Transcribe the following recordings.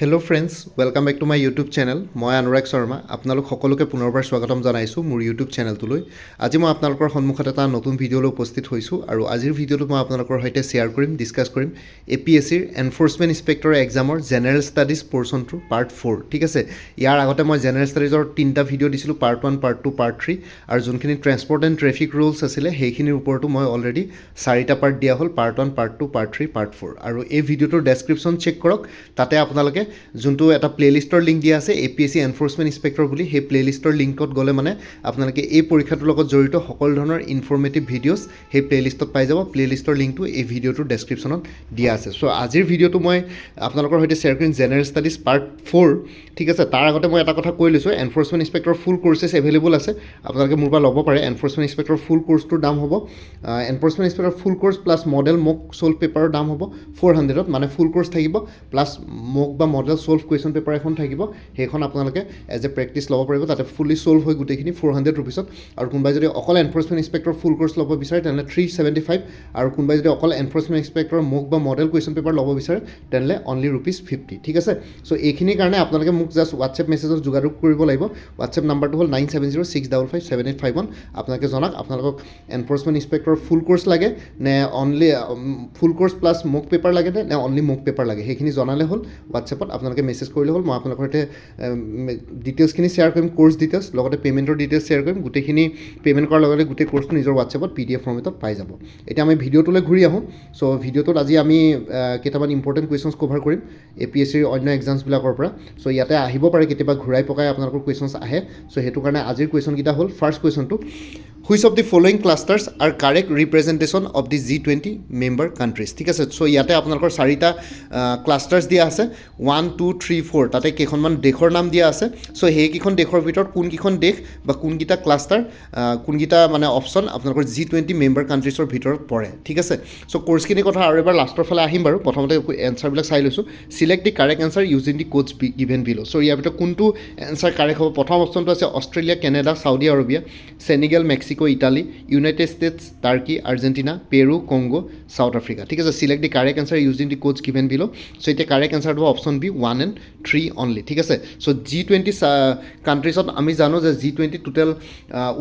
Hello' friends, welcome back to my YouTube channel. মই অনুৰাগ শৰ্মা। আপোনালোক সকলোকে পুনৰবাৰ স্বাগতম জনাইছোঁ মোৰ ইউটিউব চেনেলটোলৈ। আজি মই আপোনালোকৰ সন্মুখত এটা নতুন ভিডিঅ'লৈ উপস্থিত হৈছোঁ আৰু আজিৰ ভিডিঅ'টো মই আপোনালোকৰ সৈতে শ্বেয়াৰ কৰিম, ডিছকাছ কৰিম APSCৰ এনফৰ্চমেণ্ট ইনস্পেক্টৰ এক্সামৰ জেনেৰেল ষ্টাডিজ পৰ্চনটো পাৰ্ট 4। ঠিক আছে, ইয়াৰ আগতে মই জেনেৰেল ষ্টাডিজৰ 3টা ভিডিঅ' দিছিলোঁ, পাৰ্ট 1, পাৰ্ট 2, পাৰ্ট 3, আৰু যোনখিনি ট্ৰেন্সপৰ্ট এণ্ড ট্ৰেফিক ৰুলছ আছিলে সেইখিনিৰ ওপৰতো মই অলৰেডি 4টা পাৰ্ট দিয়া হ'ল, পাৰ্ট 1, পাৰ্ট 2, পাৰ্ট 3, পাৰ্ট 4। আৰু এই ভিডিঅ'টোৰ ডেছক্ৰিপশ্যন চেক কৰক, তাতে আপোনালোকে যোনটো এটা প্লেলিষ্টৰ লিংক দিয়া আছে APSC এনফৰ্চমেণ্ট ইনস্পেক্টৰ বুলি, সেই প্লেলিষ্টৰ লিংকত গ'লে মানে আপোনালোকে এই পৰীক্ষাটোৰ লগত জড়িত সকলো ধৰণৰ ইনফৰ্মেটিভ ভিডিঅ'ছ সেই প্লেলিষ্টত পাই যাব। প্লেলিষ্টৰ লিংকটো এই ভিডিঅ'টোৰ ডেছক্ৰিপশ্যনত দিয়া আছে। চ' আজিৰ ভিডিঅ'টো মই আপোনালোকৰ সৈতে শ্বেয়াৰ কৰিম জেনেৰেল ষ্টাডিজ পাৰ্ট 4। ঠিক আছে, তাৰ আগতে মই এটা কথা কৈ লৈছোঁ, এনফৰ্চমেণ্ট ইনস্পেক্টৰ ফুল কৰ্চেছ এভেইলেবল আছে, আপোনালোকে মোৰ পৰা ল'ব পাৰে। এনফৰ্চমেণ্ট ইনস্পেক্টৰ ফুল কৰ্চটোৰ দাম হ'ব enforcement inspector full course plus model mock solve পেপাৰৰ দাম হ'ব 400ত, মানে ফুল কৰ্চ থাকিব প্লাছ মক বা মডেল ছল্ভ কুৱেশ্যন পেপাৰ এখন থাকিব, সেইখন আপোনালোকে এজ এ প্ৰেক্টিছ ল'ব পাৰিব। তাতে ফুলি ছল্ভ হৈ গোটেইখিনি 400 ৰুপিছত। আৰু কোনোবাই যদি অকল এনফৰ্চমেণ্ট ইনস্পেক্টৰ ফুল কৰ্চ ল'ব বিচাৰে তেনেহ'লে 375, আৰু কোনোবাই যদি অকল এনফৰ্চমেণ্ট ইনস্পেক্টৰ মক বা মডেল কুৱেশ্যন পেপাৰ ল'ব বিচাৰে তেনেহ'লে অনলি ₹50। ঠিক আছে, চ' এইখিনিৰ কাৰণে আপোনালোকে মোক জাষ্ট হোৱাটছএপ মেছেজত যোগাযোগ কৰিব লাগিব। হোৱাটছএপ নাম্বাৰটো হ'ল 9706557851। আপোনালোকে জনাওক আপোনালোকক এনফৰ্চমেণ্ট ইনস্পেক্টৰ ফুল কৰ্চ লাগে নে অনলি ফুল কৰ্চ প্লাছ মক পেপাৰ লাগে নে অনলি মক পেপাৰ লাগে, সেইখিনি জনালে হ'ল। হোৱাটছএপত আপোনালোকে মেছেজ কৰিলে হ'ল, মই আপোনালোকৰ সৈতে ডিটেইলছখিনি শ্বেয়াৰ কৰিম, কোৰ্চ ডিটেইলছ লগতে পে'মেণ্টৰ ডিটেইলছ শ্বেয়াৰ কৰিম। গোটেইখিনি পে'মেণ্ট কৰাৰ লগে লগে গোটেই কোৰ্চটো নিজৰ হোৱাটছএপত PDF ফৰ্মেটত পাই যাব। এতিয়া আমি ভিডিঅ'টোলৈ ঘূৰি আহোঁ। চ' ভিডিঅ'টোত আজি আমি কেইটামান ইম্পৰ্টেণ্ট কুৱেশ্যনছ কভাৰ কৰিম APSCৰ অন্য এক্সামছবিলাকৰ পৰা। চ' ইয়াতে আহিব পাৰে কেতিয়াবা ঘূৰাই পকাই আপোনালোকৰ কুৱেশ্যনছ আহে। চ' সেইটো কাৰণে আজিৰ কুৱেশ্যনকেইটা হ'ল, ফাৰ্ষ্ট কুৱেশ্যনটো, which of the following clusters are correct representation of the G20 member countries. ঠিক আছে, চ' ইয়াতে আপোনালোকৰ 4টা ক্লাষ্টাৰ্ছ দিয়া আছে, 1, 2, 3, 4, তাতে কেইখনমান দেশৰ নাম দিয়া আছে। চ' সেইকেইখন দেশৰ ভিতৰত কোনকেইখন দেশ বা কোনকেইটা ক্লাষ্টাৰ, কোনকেইটা মানে অপশ্যন আপোনালোকৰ G20 মেম্বাৰ কাণ্ট্ৰিজৰ ভিতৰত পৰে। ঠিক আছে, চ' কোৰ্চখিনিৰ কথা আৰু এবাৰ লাষ্টৰ ফালে আহিম বাৰু, প্ৰথমতে এনচাৰবিলাক চাই লৈছোঁ। Select the correct answer using the codes given below'. So' ইয়াৰ ভিতৰত কোনটো এনচাৰ কাৰেক্ট হ'ব? প্ৰথম অপশ্যনটো আছে Australia, Canada, Saudi Arabia, Senegal, Mexico, Italy, United States, Turkey, Argentina, Peru, Congo, South Africa. ঠিক আছে, select the correct answer using the codes given below'. So' এতিয়া কাৰেক্ট এনচাৰটো অপশ্যন বি, 1 and 3 অনলি। ঠিক আছে, চ' G20 কাণ্ট্ৰিজত আমি জানো যে G20 total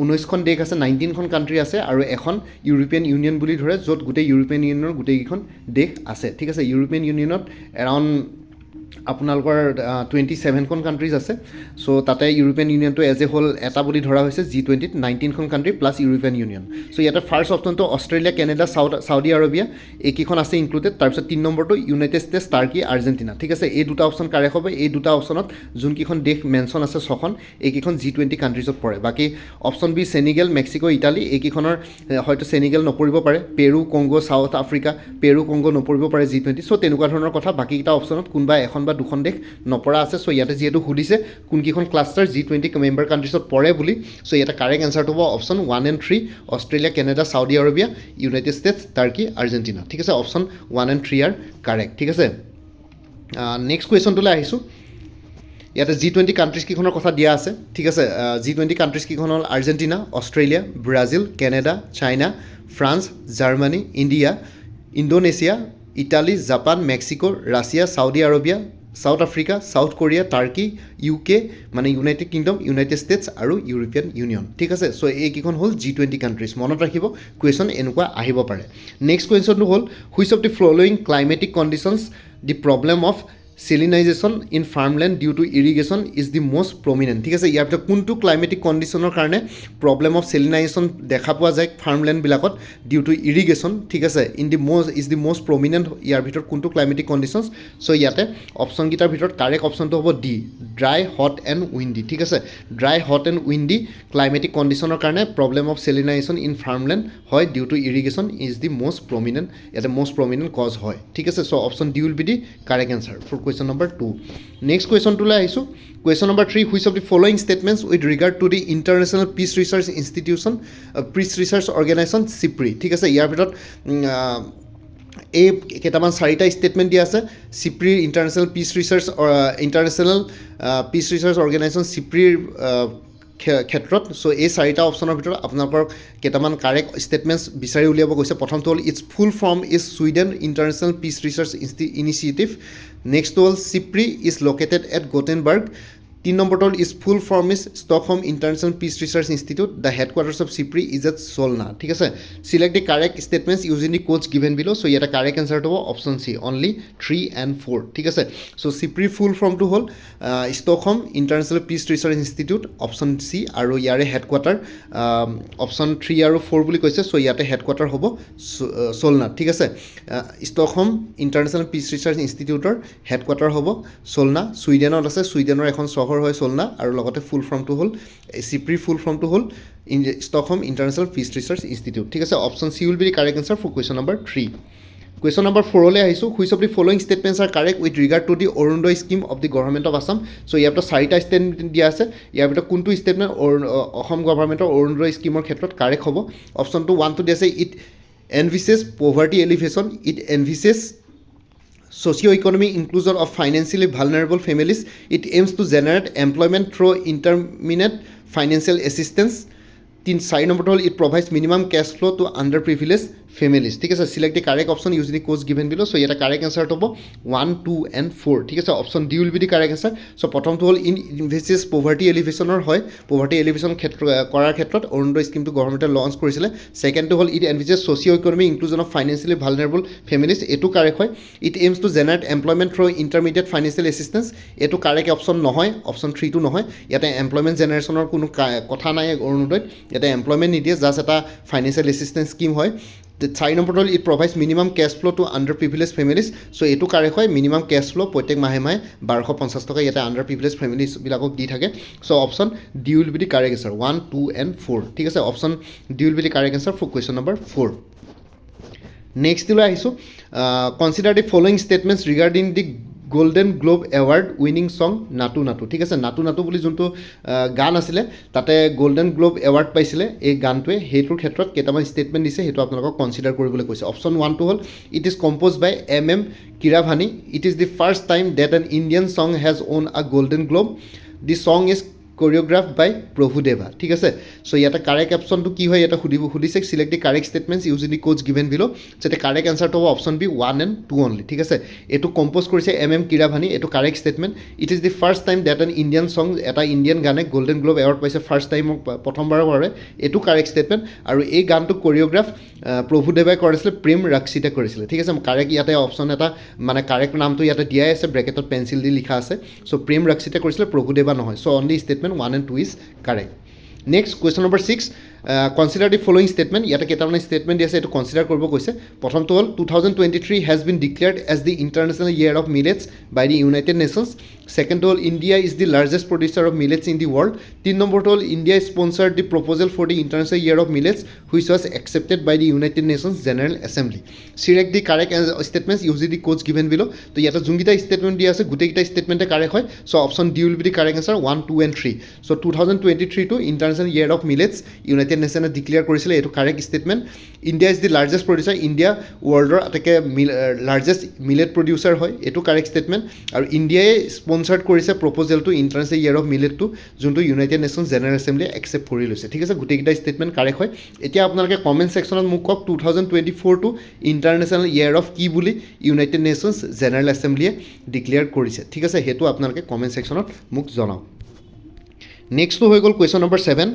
19খন দেশ আছে, 19খন কাণ্ট্ৰি আছে, আৰু এখন ইউৰোপিয়ান ইউনিয়ন বুলি ধৰে, য'ত গোটেই ইউৰোপিয়ান ইউনিয়নৰ গোটেইকেইখন দেশ আছে। ঠিক আছে, ইউৰোপিয়ান ইউনিয়নত এৰাউণ্ড আপোনালোকৰ 27খন কাণ্ট্ৰিজ আছে। চ' তাতে ইউৰোপিয়ান ইউনিয়নটো এজ এ হ'ল এটা বুলি ধৰা হৈছে। G20ত 19খন কাণ্ট্ৰি প্লাছ ইউৰোপিয়ান ইউনিয়ন। চ' ইয়াতে ফাৰ্ষ্ট অপশ্যনটো অষ্ট্ৰেলিয়া, কেনেডা, চাউদি আৰবিয়া এইকেইখন আছে ইনক্লুডেড। তাৰপিছত 3 নম্বৰটো ইউনাইটেড ষ্টেটছ, টাৰ্কি, আৰ্জেণ্টিনা। ঠিক আছে, এই দুটা অপশ্যন কাৰেক্ট হ'ব। এই দুটা অপশ্যনত যোনকেইখন দেশ মেনশ্যন আছে 6খন, এইকেইখন G20 কাণ্ট্ৰিজত পৰে। বাকী অপশ্যন বি, চেনিগেল, মেক্সিকো, ইটালী, এইকেইখনৰ হয়তো চেনিগেল নপৰিব পাৰে, পেৰু, কংগো, চাউথ আফ্ৰিকা, পেৰু, কংগো নপৰিব পাৰে G20। চ' তেনেকুৱা ধৰণৰ কথা। বাকীকেইটা অপশ্যনত কোনোবা এখন বা দুখন দেশ নপৰা আছে। চ' ইয়াতে যিহেতু সুধিছে কোনকেইখন ক্লাষ্টাৰ G20 মেম্বাৰ কাণ্ট্ৰিজত পৰে বুলি, চ' ইয়াতে কাৰেক্ট এনচাৰটো হ'ব option 1 and 3, Australia, Canada, Saudi Arabia, United States, Turkey, Argentina. ঠিক আছে, অপশ্যন 1 and 3 আৰ কাৰেক্ট। ঠিক আছে, নেক্সট কুৱেশ্যনটোলৈ আহিছোঁ। ইয়াতে G20 কাণ্ট্ৰিজকেইখনৰ কথা দিয়া আছে। ঠিক আছে, G20 কাণ্ট্ৰিজকেইখন হ'ল Argentina, Australia, Brazil, Canada, China, France, Germany, India, Indonesia, Italy, Japan, Mexico, Russia, Saudi Arabia, South Africa, South Korea, Turkey, UK মানে ইউনাইটেড কিংডম, ইউনাইটেড ষ্টেটছ আৰু ইউৰোপিয়ান ইউনিয়ন। ঠিক আছে, চ' এইকেইখন হ'ল G20 কাণ্ট্ৰিজ। মনত ৰাখিব, কুৱেশ্যন এনেকুৱা আহিব পাৰে। নেক্সট কুৱেশ্যনটো হ'ল, which of the following climatic conditions the problem of salinization in farmland due to irrigation is the most prominent. ঠিক আছে, ইয়াৰ ভিতৰত কোনটো ক্লাইমেটিক কণ্ডিশ্যনৰ কাৰণে প্ৰব্লেম অফ চেলিনাইজেশ্যন দেখা পোৱা যায় ফাৰ্মলেণ্ডবিলাকত ডিউ টু ইৰিগেশ্যন। ঠিক আছে, ইজ দি মষ্ট প্ৰমিনেণ্ট, ইয়াৰ ভিতৰত কোনটো ক্লাইমেটিক কণ্ডিশ্যনছ? চ' ইয়াতে অপশ্যনকেইটাৰ ভিতৰত কাৰেক্ট অপশ্যনটো হ'ব D, dry, hot and windy. ঠিক আছে, dry, hot and windy climatic কণ্ডিশ্যনৰ কাৰণে problem of salinization in farmland হয় due to irrigation is the most prominent, ইয়াতে মষ্ট প্ৰমিনেণ্ট কজ হয়। ঠিক আছে, so' option D will be the correct answer for question number 2. Next কুৱেশ্যনটোলৈ আহিছোঁ। Question number 3, which of the following statements with regard to the international peace research institution, piece research organisation, SIPRI. ঠিক আছে, ইয়াৰ ভিতৰত এই কেইটামান 4টা statement দিয়া আছে। চিপ্ৰিৰ ইণ্টাৰনেশ্যনেল পিচ ৰিচাৰ্চ অৰ্গেনাইজেশ্যন চিপ্ৰিৰ ক্ষেত্ৰত। চ' এই 4টা অপশ্যনৰ ভিতৰত আপোনালোকৰ কেইটামান কাৰেক্ট ষ্টেটমেণ্টছ বিচাৰি উলিয়াব গৈছে। প্ৰথমটো হ'ল, its full form is Sweden international peace research initiative. Next হ'ল SIPRI is located at Gothenburg 3 নম্বৰটো হ'ল is full form is Stockholm international peace research institute the headquarters of SIPRI is at Solna ঠিক আছে select the correct statements using the codes given below so' ইয়াতে correct এনচাৰটো হ'ব option C only 3 and 4 ঠিক আছে চ' চিপ্ৰিৰ full ফৰ্মটো হ'ল Stockholm international peace research institute option C আৰু ইয়াৰে হেডকোৱাৰ্টাৰ অপশ্যন 3 আৰু 4 বুলি কৈছে চ' ইয়াতে হেডকোৱাৰ্টাৰ হ'ব চলনাত ঠিক আছে ষ্টকহোম ইণ্টাৰনেশ্যনেল পিছ ৰিচাৰ্চ ইনষ্টিটিউটৰ হেডকোৱাৰ্টাৰ হ'ব চলনা ছুইডেনত আছে ছুইডেনৰ এখন চহৰ হয় চলনা আৰু লগতে ফুল ফৰ্মটো হ'ল চিপ্ৰিৰ ফুল ফৰ্মটো হ'ল Stockholm international peace research institute ঠিক আছে option C will be the correct answer for question number 3 question number 4লৈ আহিছোঁ which of the following statements are correct with regard to the Arunodoi scheme of the government of Assam so' ইয়াৰ ভিতৰত 4টা statement দিয়া আছে ইয়াৰ ভিতৰত কোনটো ষ্টেটমেণ্ট অসম গভৰ্ণমেণ্টৰ অৰুণোদয় স্কিমৰ ক্ষেত্ৰত কাৰেক্ট হ'ব অপশ্যনটো 1টো দিয়া আছে it envisages poverty এলিভেশ্যন it envisages socio-economic inclusion of financially vulnerable families. It aims to generate employment through intermediate financial assistance. 4 নম্বৰটো হ'ল ইট প্ৰভাইডছ মিনিমাম কেছ ফ্ল' টু আণ্ডাৰ প্ৰিভিলেজ ফেমিলিজ ঠিক আছে select the correct option use the Koch given below so' ইয়াতে correct এনচাৰটো হ'ব 1, 2 and 4 ঠিক আছে option D will be the correct answer চ' প্ৰথমটো হ'ল ইনভেষ্টিছ পভাৰ্টি এলিভেশ্যনৰ হয় পভাৰ্টি এলিভেশ্যন কৰাৰ ক্ষেত্ৰত অৰুণোদয় স্কিমটো গভৰ্ণমেণ্টে লঞ্চ কৰিছিলে ছেকেণ্ডটো হ'ল it envisages socio' economic inclusion of financially vulnerable families এইটো কাৰেক্ট হয় it aims to generate employment through intermediate financial assistance এইটো কাৰেক্ট অপশ্যন নহয় অপশ্যন 3টো নহয় ইয়াতে এমপ্লয়মেণ্ট জেনেৰেশ্যনৰ কোনো কথা নাই অৰুণোদয়ত ইয়াতে এমপ্লয়মেণ্ট নিদিয়ে জাষ্ট এটা ফাইনেন্সিয়েল এছিষ্টেঞ্চ স্কিম হয় 4 নম্বৰটো হ'ল ইট প্ৰভাইডছ মিনিমাম কেছ ফ্ল' টু আণ্ডাৰ প্ৰিভিলেজ ফেমিলিজ চ' এইটো কাৰেক্ট হয় মিনিমাম কেছ ফ্ল' প্ৰত্যেক মাহে 1250 টকা ইয়াতে আণ্ডাৰ প্ৰিভিলেজ ফেমিলিজবিলাকক দি থাকে so' option D will be the correct answer 1, 2 and 4 ঠিক আছে option D will be the correct answer for question number 4 নেক্সটলৈ আহিছোঁ consider the following statements regarding the golden globe award winning song Naatu Naatu ঠিক আছে নাটু নাটু বুলি যোনটো গান আছিলে তাতে গোল্ডেন গ্লোব এৱাৰ্ড পাইছিলে এই গানটোৱে সেইটোৰ ক্ষেত্ৰত কেইটামান ষ্টেটমেণ্ট দিছে সেইটো আপোনালোকক কনচিডাৰ কৰিবলৈ কৈছে অপশ্যন 1টো হ'ল it is compose by M Keeravani it is the first time that an Indian song has won a golden globe the song is choreograph by Prabhudeva ঠিক আছে চ' ইয়াতে কাৰেক্ট অপশ্যনটো কি হয় ইয়াতে সুধিছে select the correct statements using the codes given বিলো যাতে কাৰেক্ট এনচাৰটো হ'ব অপশ্যন বি 1 and 2 অনলি ঠিক আছে এইটো কম্প'জ কৰিছে M কিৰাভানী এইটো correct statement it is the first time that an Indian song এটা ইণ্ডিয়ান গানে গল্ডেন গ্লোব এৱাৰ্ড পাইছে ফাৰ্ষ্ট টাইম প্ৰথমবাৰৰ বাবে এইটো কাৰেক্ট ষ্টেটমেণ্ট আৰু এই গানটো কোৰিঅ'গ্ৰাফ প্ৰভুদেৱাই কৰিছিলে প্ৰেম ৰক্ষিতে কৰিছিলে ঠিক আছে কাৰেক্ট ইয়াতে অপশ্যন এটা মানে কাৰেক্ট নামটো ইয়াতে দিয়াই আছে ব্ৰেকেটত পেঞ্চিল দি লিখা আছে চ' প্ৰেম ৰক্ষিতে কৰিছিলে প্ৰভুদেৱা নহয় চ' only statement 1 and 2 is correct. Next question number 6 consider the following statement ইয়াতে কেইটামান ষ্টেটমেণ্ট দি আছে এইটো কনচিডাৰ কৰিব কৈছে প্ৰথমটো হ'ল 2023 has been declared as the International Year of Millets by the United Nations second হ'ল India is the largest producer of millets in the world 3 নম্বৰটো হ'ল India sponsored the proposal for the International Year of Millets which was accepted by the United Nations General Assembly select the correct statements using the codes given below তো ইয়াতে যোনকেইটা statement দিয়া আছে গোটেইকেইটা ষ্টেটমেণ্টে correct হয় so' option D will be the correct answer 1, 2 and 3 so' 2023 টো international year of millets United নেশ্যনে ডিক্লেয়াৰ কৰিছিলে এইটো correct statement India is the largest producer India ৱৰ্ল্ডৰ আটাইতকৈ লাৰ্জেষ্ট মিলেট প্ৰডিউচাৰ হয় এইটো কাৰেক্ট ষ্টেটমেণ্ট আৰু ইণ্ডিয়াই স্পনচাৰ্ড কৰিছে প্ৰপ'জেলটো ইণ্টাৰনেশ্যনেল ইয়েৰ অফ মিলেটটো যোনটো ইউনাইটেড নেশ্যনছ জেনেৰেল এছেম্বলিয়ে একচেপ্ট কৰি লৈছে ঠিক আছে গোটেইকেইটা ষ্টেটমেণ্ট কাৰেক্ট হয় এতিয়া আপোনালোকে কমেণ্ট ছেকশ্যনত মোক কওক 2024 টো ইণ্টাৰনেশ্যনেল ইয়েৰ অফ কি বুলি ইউনাইটেড নেশ্যনছ জেনেৰেল এছেম্বলিয়ে ডিক্লেয়াৰ কৰিছে ঠিক আছে সেইটো আপোনালোকে কমেণ্ট ছেকশ্যনত মোক জনাওক নেক্সটটো হৈ গ'ল question number 7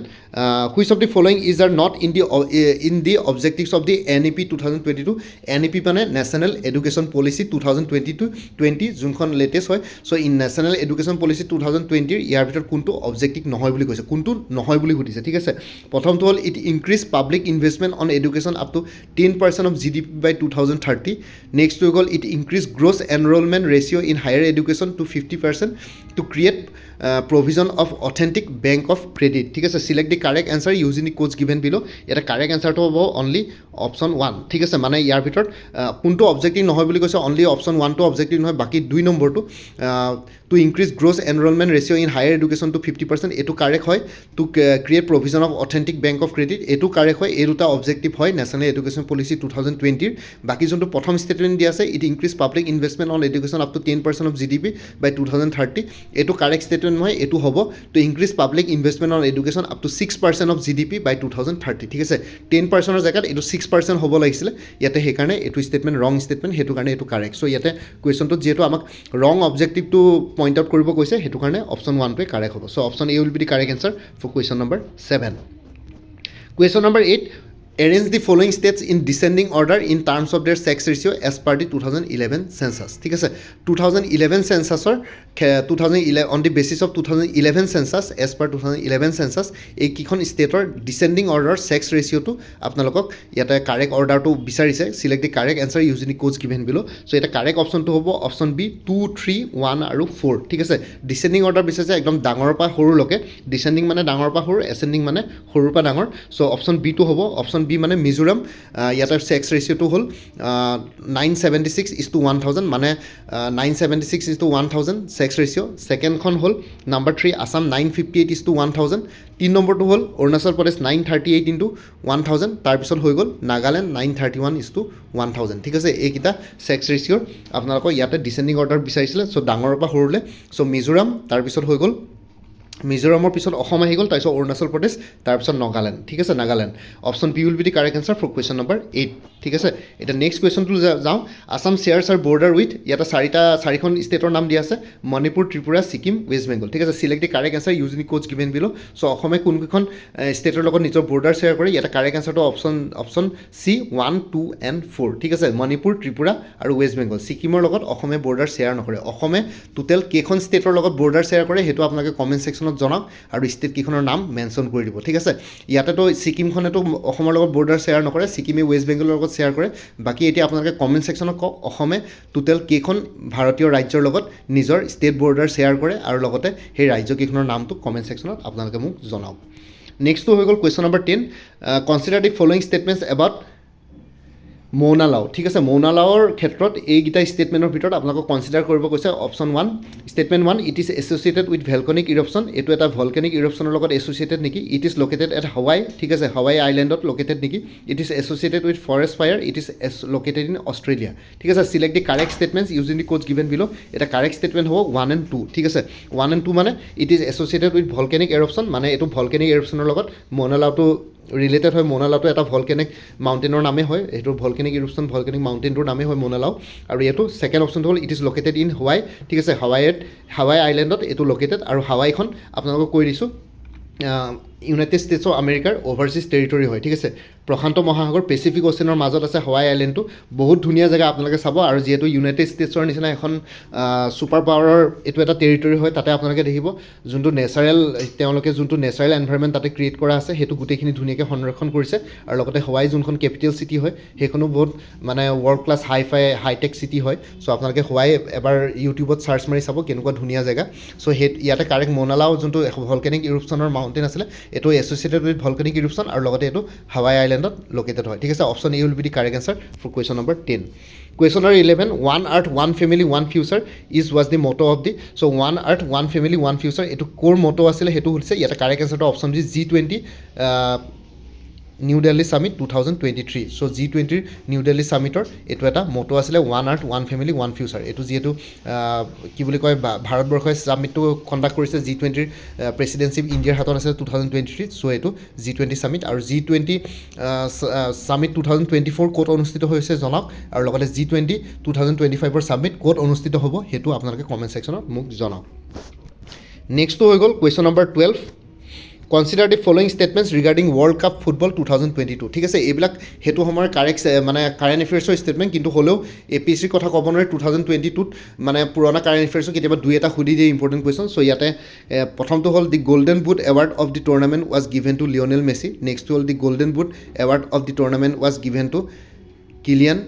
which of the following is are not in the objectives of the NEP 2022 NEP মানে নেশ্যনেল এডুকেশ্যন পলিচি 2020 যোনখন লেটেষ্ট হয় চ' ইন নেশ্যনেল এডুকেশ্যন পলিচি 2020 ইয়াৰ ভিতৰত কোনটো অবজেক্টিভ নহয় বুলি কৈছে কোনটো নহয় বুলি সুধিছে ঠিক আছে প্ৰথমটো হ'ল it increase public investment on education up to 10% of GDP by 2030 নেক্সটটো হৈ গ'ল it increase gross enrolment ratio' in higher education to 50% to create provision of authentic bank of credit ঠিক আছে select the correct answer using the codes given below এটা correct answer to হ'ব only option 1 ঠিক আছে মানে ইয়াৰ ভিতৰত কোনটো objective নহয় বুলি কৈছে only option 1 টো অবজেক্টিভ নহয় বাকি 2 নম্বৰটো to increase gross enrollment ratio in higher education to 50% এটো কাৰেক্ট হয় to create provision of authentic bank of credit এটো কাৰেক্ট হয় এই দুটা অবজেক্টিভ হয় ন্যাশনাল এডুকেশ্যন পলিচি 2020 বাকি যোনটো প্ৰথম ষ্টেটমেণ্ট দিয়া আছে it increase public investment on education up to 10% of GDP by 2030 এটো কাৰেক্ট ষ্টেটমেণ্ট নহয় এটো হ'ব to increase public investment on education up two 6% of GDP by 2030 ঠিক আছে 10%ৰ জেগাত এইটো 6% হ'ব লাগিছিলে ইয়াতে সেইকাৰণে এইটো ষ্টেটমেণ্ট ৰং ষ্টেটমেণ্ট সেইটো কাৰণে এইটো কাৰেক্ট চ' ইয়াতে কুৱেশ্যনটোত যিহেতু আমাক ৰং অবজেক্টিভটো পইণ্ট আউট কৰিব কৈছে সেইটো কাৰণে অপশ্যন 1টোৱে কাৰেক্ট হ'ব so' option A will be the correct answer for question number 7 question number 8 arrange the following states in descending order in terms of their sex ratio as per the 2011 census ঠিক আছে 2011 censusৰ 2011 on the basis of 2011 census as per 2011 census এই কিখন ষ্টেটৰ descending order sex ৰেচিঅ'টো আপোনালোকক ইয়াতে correct অৰ্ডাৰটো বিচাৰিছে select the correct answer using the codes given বিলো so এটা correct অপশ্যনটো হ'ব অপশ্যন বি 2 3 1 আৰু 4 ঠিক আছে ডিসেন্ডিং অৰ্ডাৰ বিচাৰিছে একদম ডাঙৰৰ পৰা সৰুলৈকে ডিসেন্ডিং মানে ডাঙৰৰ পৰা সৰু এসেন্ডিং মানে সৰুৰ পৰা ডাঙৰ সো অপশ্যন বি টো হ'ব অপশ্যন বি মানে মিজোৰাম ইয়াতে সেক্স ৰেচিঅ'টো হ'ল 976:1000 মানে 976:1000 সেক্স ৰেচিঅ' সেকেণ্ডখন হ'ল নাম্বাৰ 3 আসাম 958:1000 তিন নম্বৰটো হ'ল অৰুণাচল প্ৰদেশ 938:1000 তাৰপিছত হৈ গ'ল নাগালেণ্ড 931:1000 ঠিক আছে এইকেইটা সেক্স ৰেচিঅ'ৰ আপোনালোকৰ ইয়াতে ডিসেন্ডিং অৰ্ডাৰ বিচাৰিছিলে চ' ডাঙৰৰ পৰা সৰুলৈ চ' মিজোৰাম তাৰপিছত হৈ গ'ল মিজোৰামৰ পিছত অসম আহি গ'ল তাৰপিছত অৰুণাচল প্ৰদেশ তাৰপিছত নাগালেণ্ড ঠিক আছে Nagaland option B will be the correct answer for question number 8 ঠিক আছে এটা নেক্সট কুৱেশ্যনটো যাওঁ Assam shares her border with ইয়াতে চাৰিখন ষ্টেটৰ নাম দিয়া আছে মণিপুৰ ত্ৰিপুৰা ছিকিম ৱেষ্ট বেংগল ঠিক আছে select the correct answer using codes given below so' অসমে কোনকেইখন ষ্টেটৰ লগত নিজৰ বৰ্ডাৰ শ্বেয়াৰ কৰে ইয়াতে কাৰেক্ট এনচাৰটো অপশ্যন চি 1 2 and 4 ঠিক আছে মণিপুৰ ত্ৰিপুৰা আৰু ৱেষ্ট বেংগল ছিকিমৰ লগত অসমে বৰ্ডাৰ শ্বেয়াৰ নকৰে অসমে টোটেল কেইখন ষ্টেটৰ লগত বৰ্ডাৰ শ্বেয়াৰ কৰে সেইটো আপোনালোকে কমেণ্ট ছেকশ্যনত জনাওক আৰু ষ্টেট কেইখনৰ নাম মেনশ্যন কৰি দিব ঠিক আছে ইয়াতেতো ছিকিমখনেতো অসমৰ লগত বৰ্ডাৰ শ্বেয়াৰ নকৰে ছিকিমে ৱেষ্ট বেংগলৰ লগত শ্বেয়াৰ কৰে বাকী এতিয়া আপোনালোকে কমেণ্ট ছেকশ্যনত কওক অসমে টোটেল কেইখন ভাৰতীয় ৰাজ্যৰ লগত নিজৰ ষ্টেট বৰ্ডাৰ শ্বেয়াৰ কৰে আৰু লগতে সেই ৰাজ্যকেইখনৰ নামটো কমেণ্ট ছেকশ্যনত আপোনালোকে মোক জনাওক নেক্সটটো হৈ গ'ল question number 10 consider the following statements about Mauna Loa ঠিক আছে মৌনা লাওৰ ক্ষেত্ৰত এইকেইটা ষ্টেটমেণ্টৰ ভিতৰত আপোনালোকক কনচিডাৰ কৰিব কৈছে option 1 statement 1 it is associated with volcanic eruption এইটো এটা ভলকেনিক ইৰপশ্যনৰ লগত এছ'চিয়েটেড নেকি it is located at Hawaii ঠিক আছে হাৱাই আইলেণ্ডত লোকেটেড নেকি it is associated with forest fire it is located in Australia ঠিক আছে select the correct statements using the codes given below এটা কাৰেক্ট ষ্টেটমেণ্ট হ'ব 1 and 2 ঠিক আছে 1 and 2 মানে it is associated with volcanic ইৰপশ্যন মানে এইটো ভলকেনিক ইৰপশ্যনৰ লগত মৌনা লাওটো ৰিলেটেড হয় মৌনা লাওটো এটা ভলকেনিক মাউণ্টেইনৰ নামেই হয় এইটো ভলকেনিক ইৰপশ্যন ভলকেনিক মাউণ্টেইনটোৰ নামেই হয় মৌনা লাও আৰু এইটো ছেকেণ্ড অপশ্যনটো হ'ল ইট ইজ লোকেটেড ইন হাৱাই ঠিক আছে হাৱাই আইলেণ্ডত এইটো লোকেটেড আৰু হাৱাইখন আপোনালোকক কৈ দিছোঁ ইউনাইটেড ষ্টেটছ অফ আমেৰিকাৰ অভাৰচিজ টেৰিটৰী হয় ঠিক আছে প্ৰশান্ত মহাসাগৰ পেচিফিক অ'চেনৰ মাজত আছে হাৱাই আইলেণ্ডটো বহুত ধুনীয়া জেগা আপোনালোকে চাব আৰু যিহেতু ইউনাইটেড ষ্টেটছৰ নিচিনা এখন ছুপাৰ পাৱাৰৰ এইটো এটা টেৰিটৰী হয় তাতে আপোনালোকে দেখিব যোনটো তেওঁলোকে যোনটো নেচাৰেল এনভাইৰনমেণ্ট তাতে ক্ৰিয়েট কৰা আছে সেইটো গোটেইখিনি ধুনীয়াকৈ সংৰক্ষণ কৰিছে আৰু লগতে হাৱাই যোনখন কেপিটেল চিটি হয় সেইখনো বহুত মানে ৱৰ্ল্ড ক্লাছ হাইটেক চিটি হয় চ' আপোনালোকে হাৱাই এবাৰ ইউটিউবত চাৰ্চ মাৰি চাব কেনেকুৱা ধুনীয়া জেগা চ' সেই ইয়াতে কাৰেক্ট মৌনা লাও যোনটো ভলকেনিক ইৰপশ্যনৰ মাউণ্টেইন আছিলে এইটো এছ'চিয়েটেড উইথ ভলকেনিক ইৰপশ্যন আৰু লগতে এইটো হাৱাই আইলেণ্ডত লোকেটেড হয় ঠিক আছে option A will be the correct answer for question number 10 question number 11 1 earth 1 family 1 future was the motto of the so' 1 earth 1 family 1 future এইটো ক'ৰ মটো আছিলে সেইটো হৈছে ইয়াতে কাৰেক্ট এনচাৰটো option the G20 New Delhi summit 2023 so' G20ৰ নিউ দিল্লী সামিটৰ এইটো এটা মটো আছিলে 1 আৰ্থ 1 ফেমিলি 1 ফিউচাৰ এইটো যিহেতু কি বুলি কয় ভাৰতবৰ্ষই সামিটটো কণ্ডাক্ট কৰিছে G20ৰ প্ৰেচিডেঞ্চিপ ইণ্ডিয়াৰ হাতত আছে 2023 চ' এইটো G20 সামিট আৰু G20 সামিট 2024 ক'ত অনুষ্ঠিত হৈছে জনাওক আৰু লগতে G20 2025ৰ সামিট ক'ত অনুষ্ঠিত হ'ব সেইটো আপোনালোকে কমেণ্ট ছেকশ্যনত মোক জনাওক নেক্সটটো হৈ গ'ল question number 12 consider the following statements regarding world cup football 2022 ঠিক আছে এইবিলাক সেইটো সময়ৰ মানে কাৰেণ্ট এফেয়াৰ্ছৰ ষ্টেটমেণ্ট কিন্তু হ'লেও APSCৰ কথা ক'ব নোৱাৰে 2022ত মানে পুৰণা কাৰেণ্ট এফেয়াৰ্ছৰ কেতিয়াবা দুই এটা সুধি দিয়ে ইম্পৰ্টেণ্ট কুৱেশ্যন চ' ইয়াতে প্ৰথমটো হ'ল the golden boot award of the tournament was given to Lionel Messi নেক্সটটো হ'ল the golden boot award of the tournament was given to Kylian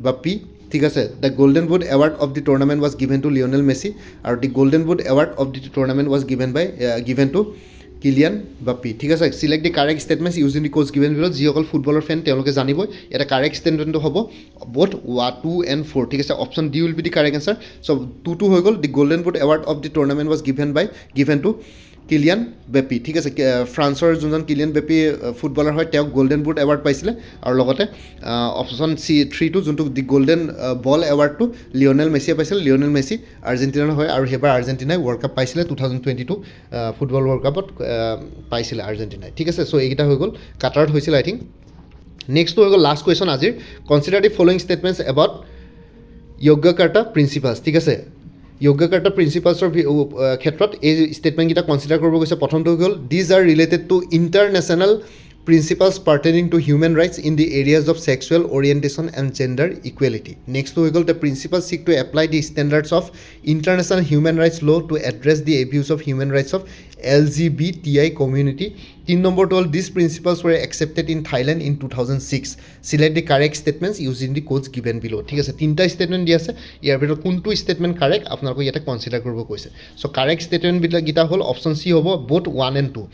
Mbappe ঠিক আছে the golden boot award of the tournament was given to Lionel Messi আৰু the golden boot award of the tournament was given to Kylian Mbappe ঠিক আছে select the correct statements using the codes given below যিসকল ফুটবলৰ ফেন তেওঁলোকে জানিবই এটা correct ষ্টেটমেণ্টটো হ'ব both 2 and 4 ঠিক আছে option D will be the correct answer so' 2 হৈ গ'ল the golden boot award of the tournament was given to Kylian Mbappe ঠিক আছে ফ্ৰান্সৰ যোনজন কিলিয়ান বেপি ফুটবলাৰ হয় তেওঁক গোল্ডেন বুট এৱাৰ্ড পাইছিলে আৰু লগতে অপশ্যন C3টো যোনটো দি গোল্ডেন বল এৱাৰ্ডটো লিঅ'নেল মেছিয়ে পাইছিলে লিঅ'নেল মেছি আৰ্জেণ্টিনাৰ হয় আৰু সেইবাৰ আৰ্জেণ্টিনাই ৱৰ্ল্ড কাপ পাইছিলে 2022 ফুটবল ৱৰ্ল্ড কাপত পাইছিলে আৰ্জেণ্টিনাই ঠিক আছে চ' এইকেইটা হৈ গ'ল কাটাৰত হৈছিল আই থিংক নেক্সটটো হৈ গ'ল লাষ্ট কুৱেশ্যন আজিৰ consider the following statements about Yogyakarta principles ঠিক আছে য়োগ্যকাৰ্তা প্ৰিন্সিপালছৰ ক্ষেত্ৰত এই ষ্টেটমেণ্টকেইটা কনচিডাৰ কৰিব গৈছে প্ৰথমটো হৈ গ'ল these are related to international principles pertaining to human rights in the areas of sexual orientation and gender equality. Next to equal the principles seek to apply the standards of international human rights law to address the abuse of human rights of LGBTI community. 3 number to all these principles were accepted in Thailand in 2006. Select the correct statements using the codes given below. ঠিক আছে তিনটা statement দিয়া আছে ইয়াৰ ভিতৰত কোনটো statement correct আপোনালোক ইয়াতে কনসিডাৰ কৰিব কৈছে সো কারেক্ট স্টেটমেন্ট গিটা হল অপশন সি হ'ব both 1 and 2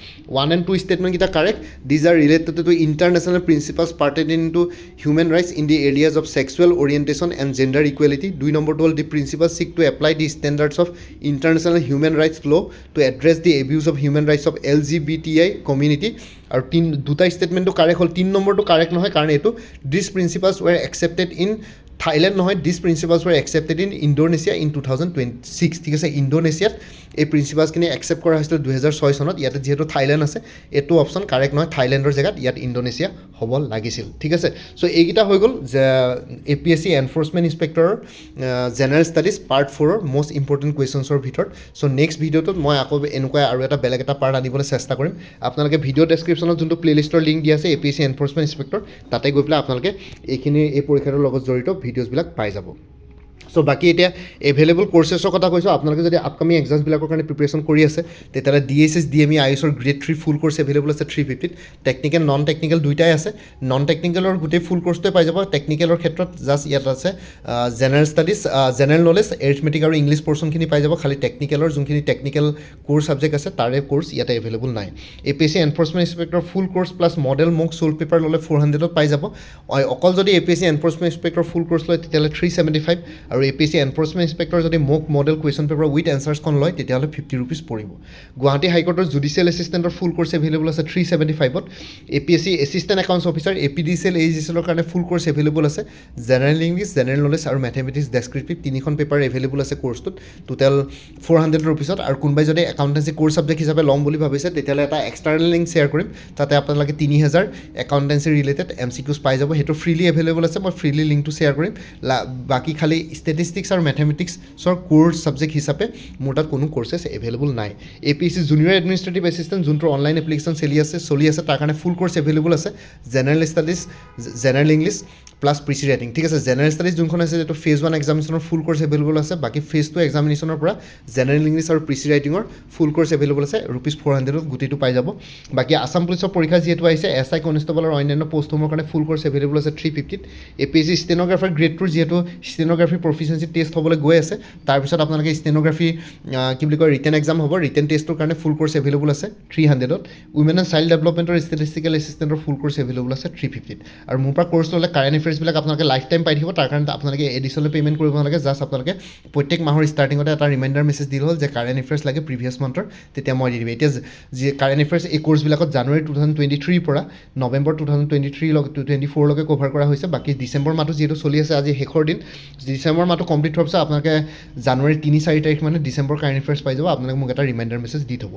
1 and 2 স্টেটমেন্ট গিটা correct these are related to international principles pertaining to human rights in the areas of sexual orientation and gender equality. 2 number to all the principles seek to apply the standards of international human rights law to address the abuse of human rights of LGBTI community. আৰু দুটা ষ্টেটমেণ্টটো correct হ'ল 3 নম্বৰটো correct নহয় কাৰণ এইটো these principles were accepted in Thailand নহয় these principles were accepted in Indonesia in 2026 ঠিক আছে ইণ্ডোনেছিয়াত এই প্ৰিন্সিপালছখিনি একচেপ্ট কৰা হৈছিলে 2006 চনত ইয়াতে যিহেতু থাইলেণ্ড আছে এইটো অপশ্যন কাৰেক্ট নহয় থাইলেণ্ডৰ জেগাত ইয়াত ইণ্ডোনেছিয়া হ'ব লাগিছিল ঠিক আছে চ' এইকেইটা হৈ গ'ল যে APSC এনফৰ্চমেণ্ট ইনস্পেক্টৰৰ জেনেৰেল ষ্টাডিজ পাৰ্ট 4ৰ মষ্ট ইম্পৰ্টেণ্ট কুৱেশ্যনছৰ ভিতৰত চ' নেক্সট ভিডিঅ'টোত মই আকৌ এনেকুৱা আৰু এটা বেলেগ এটা পাৰ্ট আনিবলৈ চেষ্টা কৰিম আপোনালোকে ভিডিঅ' ডেছক্ৰিপশ্যনত যোনটো প্লেলিষ্টৰ লিংক দিয়া আছে APSC এনফৰ্চমেণ্ট ইনস্পেক্টৰ তাতে গৈ পেলাই আপোনালোকে এইখিনি এই পৰীক্ষাটোৰ লগত জড়িত ভিডিঅ'ছবিলাক পাই যাব চ' বাকী এতিয়া এভেইলেবল কোৰ্চেছৰ কথা কৈছোঁ আপোনালোকে যদি আপকামিং এক্সামছবিলাকৰ কাৰণে প্ৰিপেৰেশ্যন কৰি আছে তেতিয়াহ'লে DSS DME IASৰ গ্ৰেড 3 ফুল কোৰ্চ এভেইলেবল আছে 350 টেকনিকেল নন টেকনিকেল দুইটাই আছে নন টেকনিকেলৰ গোটেই ফুল কোৰ্চটোৱে পাই যাব টেকনিকেলৰ ক্ষেত্ৰত জাষ্ট ইয়াত আছে general studies general knowledge arithmetic আৰু ইংলিছ পৰ্চনখিনি পাই যাব খালি টেকনিকেলৰ যোনখিনি টেকনিকেল কোৰ্চ ছাবজেক্ট আছে তাৰে কোৰ্চ ইয়াতে এভেইলেবল নাই APSC এনফৰ্চমেণ্ট ইনস্পেক্টৰ ফুল কোৰ্চ প্লাছ মডেল মক চ'ল পেপাৰ ল'লে 400ত পাই যাব অকল যদি APSC এনফৰ্চমেণ্ট ইনস্পেক্টৰ ফুল কোৰ্চ লয় তেতিয়াহ'লে 375 আৰু APSC এনফৰ্চমেণ্ট ইনস্পেক্টৰ যদি মোক মডেল কুৱেশ্যন পেপাৰ উইথ এনচাৰ্ছখন লয় তেতিয়াহ'লে 50 rupees পৰিব Guwahati হাইকোৰ্টৰ judicial এছিষ্টেণ্টৰ full course available আছে 375ত APSC assistant accounts officer APDCL AGCLৰ কাৰণে ফুল কোৰ্চ এভেইলেবল আছে জেনেৰেল ইংলিছ জেনেৰেল নলেজ আৰু মেথমেটিক্স ডেছক্ৰিপটিভ তিনিখন পেপাৰ এভেইলেবল আছে কোৰ্চটোত টোটেল 400 rupeesত আৰু কোনোবাই যদি একাউণ্টেঞ্চি কোৰ্চ ছাবজেক্ট হিচাপে ল'ম বুলি ভাবিছে তেতিয়াহ'লে এটা এক্সটাৰ্নেল লিংক শ্বেয়াৰ কৰিম তাতে আপোনালোকে 3000 একাউণ্টেঞ্চি ৰিলেটেড MCQs পাই যাব সেইটো ফ্ৰীলি এভেইলেবল আছে মই ফ্ৰীলি লিংকটো শ্বেয়াৰ কৰিম বাকী খালি ষ্টেটিষ্টিক্স আৰু মেথমেটিক্সৰ কোৰ্চ ছাবজেক্ট হিচাপে মোৰ তাত কোনো কোৰ্চেছ এভেইলেবল নাই APSC জুনিয়ৰ এডমিনিষ্ট্ৰেটিভ এছিষ্টেণ্ট যোনটো অনলাইন এপ্লিকেশ্যন চলি আছে তাৰ কাৰণে ফুল কোৰ্চ এভেইলেবল আছে general studies general English plus precis writing ঠিক আছে জেনেৰেল ষ্টাডিজ যোনখন আছে এইটো ফেজ 1 এক্সামিনেশ্যনৰ ফুল কোৰ্চ এভেইলেবল আছে বাকী ফেজ 2 এক্সামিনেশ্যনৰ পৰা জেনেৰেল ইংলিছ আৰু প্ৰিচি ৰাইটিঙৰ ফুল কোৰ্চ এভেইলেবল আছে ₹400ত গোটেইটো পাই যাব বাকী আছাম পুলিচৰ পৰীক্ষা যিহেতু আহিছে SI কনষ্টেবল আৰু অন্যান্য পষ্টসমূহৰ কাৰণে ফুল কোৰ্চ এভেইলেবল আছে 350ত APSC ষ্টেনোগ্ৰাফাৰ গ্ৰেড 2 যিহেতু ষ্টেনোগ্ৰাফি প্ৰফিচিয়েঞ্চি টেষ্ট হ'বলৈ গৈ আছে তাৰপিছত আপোনালোকে ষ্টেনোগ্ৰাফি কি বুলি কয় ৰিটেন এক্সাম হ'ব ৰিটেন টেষ্টৰ কাৰণে ফুল কোৰ্চ এভেইলেবল আছে 300ত উইমেন এণ্ড চাইল্ড ডেভেলপমেণ্টৰ ষ্টেটিষ্টিকেল এছিষ্টেণ্টৰ ফুল কোৰ্চ এভেইলেবল আছে 350ত আৰু মোৰ পৰা কোৰ্চ ল'লে কাৰেণ্ট এফেয়াৰ্ছবিলাক আপোনালোকে লাইফ টাইম পাই থাকিব তাৰ কাৰণে আপোনালোকে এডিশ্যনেল পে'মেণ্ট কৰিব নালাগে জাষ্ট আপোনালোকে প্ৰত্যেক মাহৰ ষ্টাৰ্টিঙতে এটা ৰিমাইণ্ডাৰ মেছেজ দিলে হ'ল যে কাৰেণ্ট এফেয়াৰ্ছ লাগে প্ৰিভিয়াছ মান্থৰ তেতিয়া মই দি দিম এতিয়া যি কাৰেণ্ট এফেয়াৰ্ছ এই কোৰ্চবিলাকত জানুৱাৰী 2023 পৰা নৱেম্বৰ 2024 লৈকে কভাৰ কৰা হৈছে বাকী ডিচেম্বৰ মাহটো যিহেতু চলি আছে আজি শেষৰ দিন ডিচেম্বৰ মাহটো কমপ্লিট হোৱাৰ পিছত আপোনালোকে জানুৱাৰী 3-4 তাৰিখ মানে ডিচেম্বৰ কাৰেণ্ট এফেয়াৰ্ছ পাই যাব আপোনালোকে মোক এটা ৰিমাইণ্ডাৰ মেছেজ দি থ'ব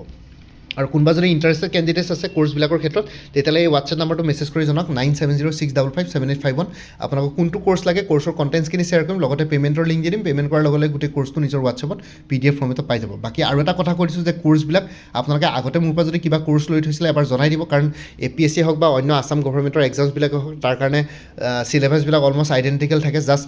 আৰু কোনোবা যদি ইণ্টাৰেষ্টেড কেণ্ডিডেটছ আছে কোৰ্চবিলাকৰ ক্ষেত্ৰত তেতিয়াহ'লে এই হোৱাটছএপ নাম্বাৰটো মেছেজ কৰি জনাওক 9706557851 আপোনালোকক কোনটো কোৰ্চ লাগে কোৰ্চৰ কণ্টেণ্টছখিনি শ্বেয়াৰ কৰিম লগতে পে'মেণ্টৰ লিংক দি দিম পে'মেণ্ট কৰাৰ লগে লগে গোটেই কোৰ্চটো নিজৰ হোৱাটছএপত PDF ফৰ্মেটত পাই যাব বাকী আৰু এটা কথা কৈ দিছোঁ যে কোৰ্চবিলাক আপোনালোকে আগতে মোৰ পৰা যদি কিবা কোৰ্চ লৈ থৈছিলে এবাৰ জনাই দিব কাৰণ APSC হওক বা অন্য আছাম গভৰ্ণমেণ্টৰ এক্সামছবিলাক হওক তাৰ কাৰণে চিলেবাছবিলাক অলমষ্ট আইডেণ্টিকেল থাকে জাষ্ট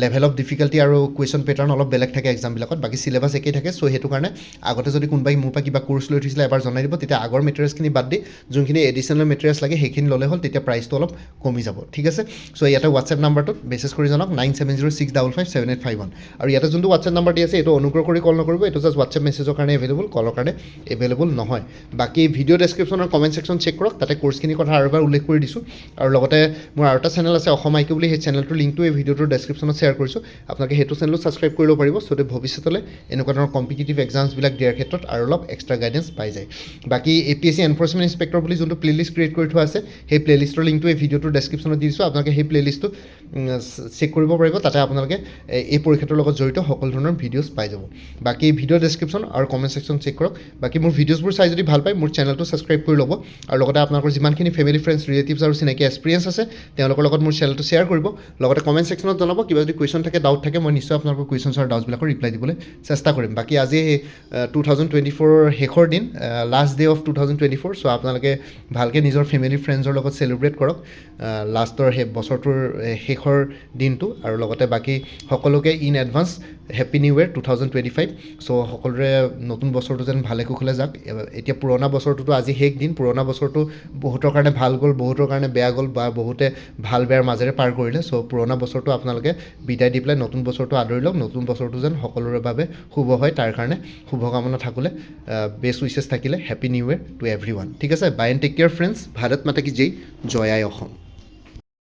লেভেল অফ ডিফিকাল্টি আৰু কুৱেশ্যন পেটাৰ্ণ অলপ বেলেগ থাকে এক্সামবিলাকত বাকী চিলেবাছ একেই থাকে চ' সেইটো কাৰণে আগতে যদি কোনোবাই মোৰ পৰা কিবা কোৰ্চ লৈ থৈছিলে এবাৰ এবাৰ জনাই দিব তেতিয়া আগৰ মেটেৰিয়েলছখিনি বাদ দি যোনখিনি এডিশ্যনেল মেটেৰিয়েলছ লাগে সেইখিনি ল'লে হ'ল তেতিয়া প্ৰাইচটো অলপ কমি যাব ঠিক আছে চ' ইয়াতে হোৱাটছএপ নাম্বাৰটোত মেছেজ কৰি জনাওক 9706557851 আৰু ইয়াতে যোনটো হোৱাটছএপ নাম্বাৰ দি আছে এইটো অনুগ্ৰহ কৰি কল নকৰিব এইটো জাষ্ট হোৱাটছএপ মেছেজৰ কাৰণে এভেইলেবল কলৰ কাৰণে এভেইলেবল নহয় বাকী ভিডিঅ' ডেছক্ৰিপশ্যনৰ কমেণ্ট ছেকশ্যন চেক কৰক তাতে কোৰ্চখিনিৰ কথা আৰু এবাৰ উল্লেখ কৰি দিছোঁ আৰু লগতে মোৰ আৰু এটা চেনেল আছে অসম আইকিউ বুলি সেই চেনেলটোৰ লিংকটো এই ভিডিঅ'টোৰ ডেছক্ৰিপশ্যনত শ্বেয়াৰ কৰিছোঁ আপোনালোকে সেইটো চেনেলো ছাবস্ক্ৰাইব কৰি ল'ব পাৰিব চ' ভৱিষ্যতলৈ এনেকুৱা ধৰণৰ কম্পিটিটিভ এক্সামছবিলাক দিয়াৰ ক্ষেত্ৰত আৰু অলপ এক্সট্ৰা গাইডেঞ্চ পাই যায় বাকী APSC এনফৰ্চমেণ্ট ইনস্পেক্টৰ বুলি যোনটো প্লেলিষ্ট ক্ৰিয়েট কৰি থোৱা আছে সেই প্লেলিষ্টৰ লিংকটো এই ভিডিঅ'টোৰ ডেছক্ৰিপশ্যনত দি দিছোঁ আপোনালোকে সেই প্লেলিষ্টটো চেক কৰিব পাৰিব তাতে আপোনালোকে এই পৰীক্ষাটোৰ লগত জড়িত সকলো ধৰণৰ ভিডিঅ'ছ পাই যাব বাকী ভিডিঅ' ডেছক্ৰিপশ্যন আৰু কমেণ্ট ছেকশ্যন চেক কৰক বাকী মোৰ ভিডিঅ'ছবোৰ চাই যদি ভাল পায় মোৰ চেনেলটো ছাবস্ক্ৰাইব কৰি ল'ব আৰু লগতে আপোনালোকৰ যিমানখিনি ফেমিলি ফ্ৰেণ্ডছ ৰিলেটিভছ আৰু চিনাকি এক্সপিৰিয়েঞ্চ আছে তেওঁলোকৰ লগত মোৰ চেনেলটো শ্বেয়াৰ কৰিব লগতে কমেণ্ট ছেকশ্যনত জনাব কিবা যদি কুৱেশ্যন থাকে ডাউট থাকে মই নিশ্চয় আপোনালোকৰ কুৱেশ্যনছ আৰু ডাউটছবিলাকৰ ৰিপ্লাই দিবলৈ চেষ্টা কৰিম বাকী আজি 2024 শেষৰ দিন লাষ্ট ডে অফ 2024 চ' আপোনালোকে ভালকৈ নিজৰ ফেমিলি ফ্ৰেণ্ডছৰ লগত চেলিব্ৰেট কৰক লাষ্টৰ সেই বছৰটোৰ শেষৰ দিনটো আৰু লগতে বাকী সকলোকে in advance happy new year 2025 চ' সকলোৰে নতুন বছৰটো যেন ভালে কুশলে যাওক এতিয়া পুৰণা বছৰটোতো আজি শেষ দিন পুৰণা বছৰটো বহুতৰ কাৰণে ভাল গ'ল বহুতৰ কাৰণে বেয়া গ'ল বা বহুতে ভাল বেয়াৰ মাজেৰে পাৰ কৰিলে চ' পুৰণা বছৰটো আপোনালোকে বিদায় দি পেলাই নতুন বছৰটো আদৰি লওক নতুন বছৰটো যেন সকলোৰে বাবে শুভ হয় তাৰ কাৰণে শুভকামনা থাকিলে বেষ্ট উইচেছ থাকিলে happy new year to everyone ঠিক আছে bye and take care friends Bharat Mata কি জয় জয় আই অসম